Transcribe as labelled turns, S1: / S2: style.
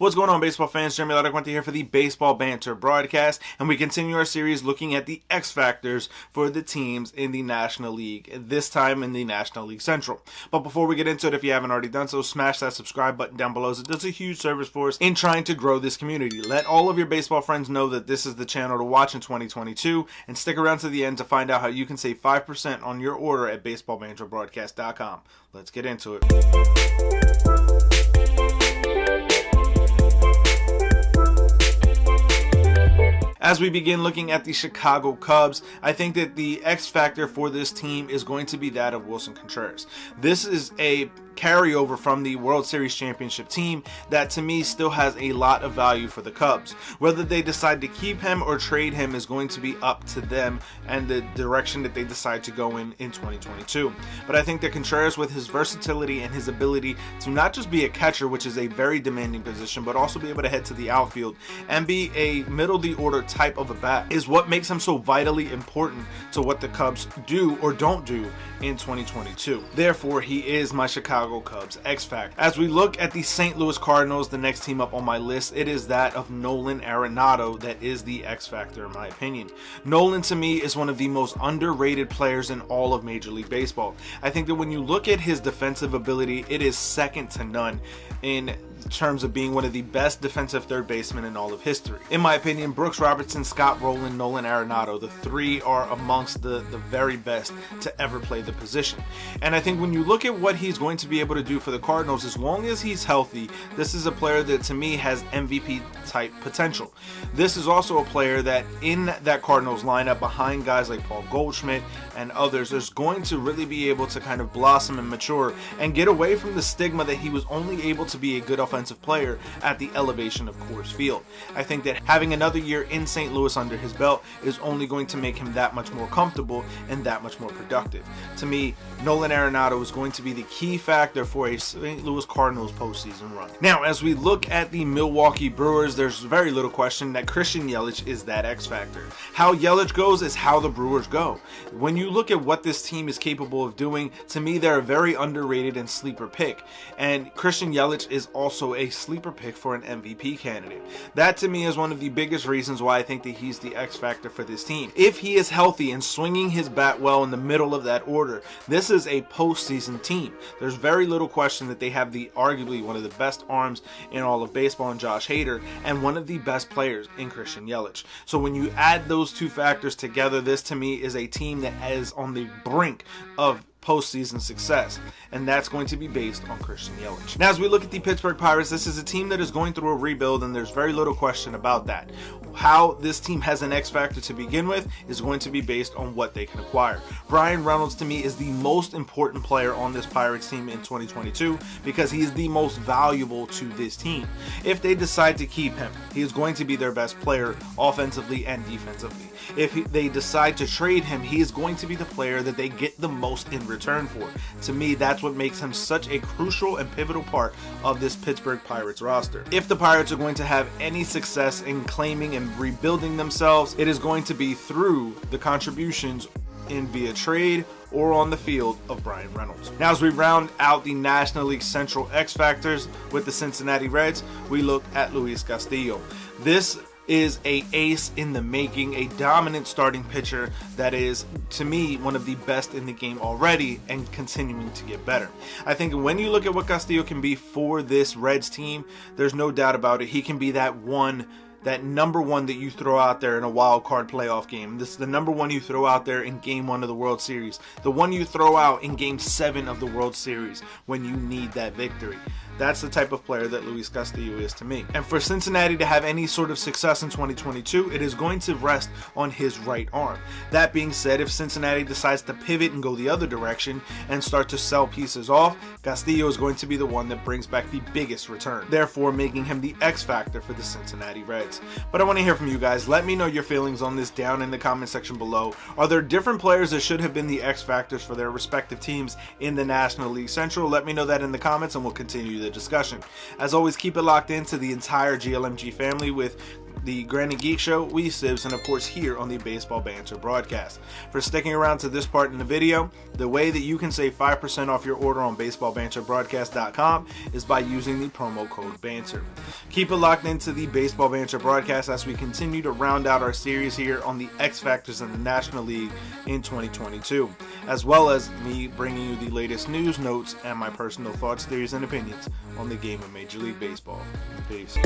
S1: What's going on, baseball fans? Jeremy Laracuente here for the Baseball Banter Broadcast, and we continue our series looking at the X factors for the teams in the National League, this time in the National League Central. But before we get into it, if you haven't already done so, smash that subscribe button down below. It does a huge service for us in trying to grow this community. Let all of your baseball friends know that this is the channel to watch in 2022, and stick around to the end to find out how you can save 5% on your order at baseballbanterbroadcast.com. Let's get into it. As we begin looking at the Chicago Cubs, I think that the X factor for this team is going to be that of Willson Contreras. This is a carryover from the World Series championship team that to me still has a lot of value for the Cubs. Whether they decide to keep him or trade him is going to be up to them and the direction that they decide to go in 2022. But I think that Contreras, with his versatility and his ability to not just be a catcher, which is a very demanding position, but also be able to head to the outfield and be a middle of the order type of a bat, is what makes him so vitally important to what the Cubs do or don't do in 2022. Therefore, he is my Chicago Cubs X Factor. As we look at the St. Louis Cardinals, the next team up on my list, it is that of Nolan Arenado that is the X Factor in my opinion. Nolan to me is one of the most underrated players in all of Major League Baseball. I think that when you look at his defensive ability, it is second to none in terms of being one of the best defensive third basemen in all of history. In my opinion, Brooks Robertson, Scott Rowland, Nolan Arenado, the three are amongst the very best to ever play the position. And I think when you look at what he's going to be able to do for the Cardinals, as long as he's healthy, this is a player that to me has MVP type potential. This is also a player that in that Cardinals lineup behind guys like Paul Goldschmidt and others is going to really be able to kind of blossom and mature and get away from the stigma that he was only able to be a good offensive player at the elevation of Coors Field. I think that having another year in St. Louis under his belt is only going to make him that much more comfortable and that much more productive. To me, Nolan Arenado is going to be the key factor for a St. Louis Cardinals postseason run. Now, as we look at the Milwaukee Brewers, there's very little question that Christian Yelich is that X factor. How Yelich goes is how the Brewers go. When you look at what this team is capable of doing, to me, they're a very underrated and sleeper pick. And Christian Yelich is also a sleeper pick for an MVP candidate. That to me is one of the biggest reasons why I think that he's the X factor for this team. If he is healthy and swinging his bat well in the middle of that order, this is a postseason team. There's very little question that they have the arguably one of the best arms in all of baseball in Josh Hader and one of the best players in Christian Yelich. So when you add those two factors together, this to me is a team that is on the brink of postseason success, and that's going to be based on Christian Yelich. Now, as we look at the Pittsburgh Pirates, this is a team that is going through a rebuild, and there's very little question about that. How this team has an X factor to begin with is going to be based on what they can acquire. Bryan Reynolds to me is the most important player on this Pirates team in 2022 because he is the most valuable to this team. If they decide to keep him, he is going to be their best player offensively and defensively. If they decide to trade him, he is going to be the player that they get the most in return for. To me, that's what makes him such a crucial and pivotal part of this Pittsburgh Pirates roster. If the Pirates are going to have any success in claiming and rebuilding themselves, it is going to be through the contributions in via trade or on the field of Bryan Reynolds. Now, as we round out the National League Central X factors with the Cincinnati Reds, we look at Luis Castillo. This is a ace in the making, a dominant starting pitcher that is, to me, one of the best in the game already and continuing to get better. I think when you look at what Castillo can be for this Reds team, there's no doubt about it. He can be that number one that you throw out there in a wild card playoff game. This is the number one you throw out there in game 1 of the World Series. The one you throw out in game 7 of the World Series when you need that victory. That's the type of player that Luis Castillo is to me. And for Cincinnati to have any sort of success in 2022, it is going to rest on his right arm. That being said, if Cincinnati decides to pivot and go the other direction and start to sell pieces off, Castillo is going to be the one that brings back the biggest return, therefore making him the X factor for the Cincinnati Reds. But I want to hear from you guys. Let me know your feelings on this down in the comment section below. Are there different players that should have been the X factors for their respective teams in the National League Central? Let me know that in the comments and we'll continue the discussion. As always, keep it locked into the entire GLMG family with the Granny Geek Show, We Sibs, and of course here on the Baseball Banter Broadcast. For sticking around to this part in the video, the way that you can save 5% off your order on baseballbanterbroadcast.com is by using the promo code BANTER. Keep it locked into the Baseball Banter Broadcast as we continue to round out our series here on the X Factors in the National League in 2022, as well as me bringing you the latest news, notes, and my personal thoughts, theories, and opinions on the game of Major League Baseball. Peace.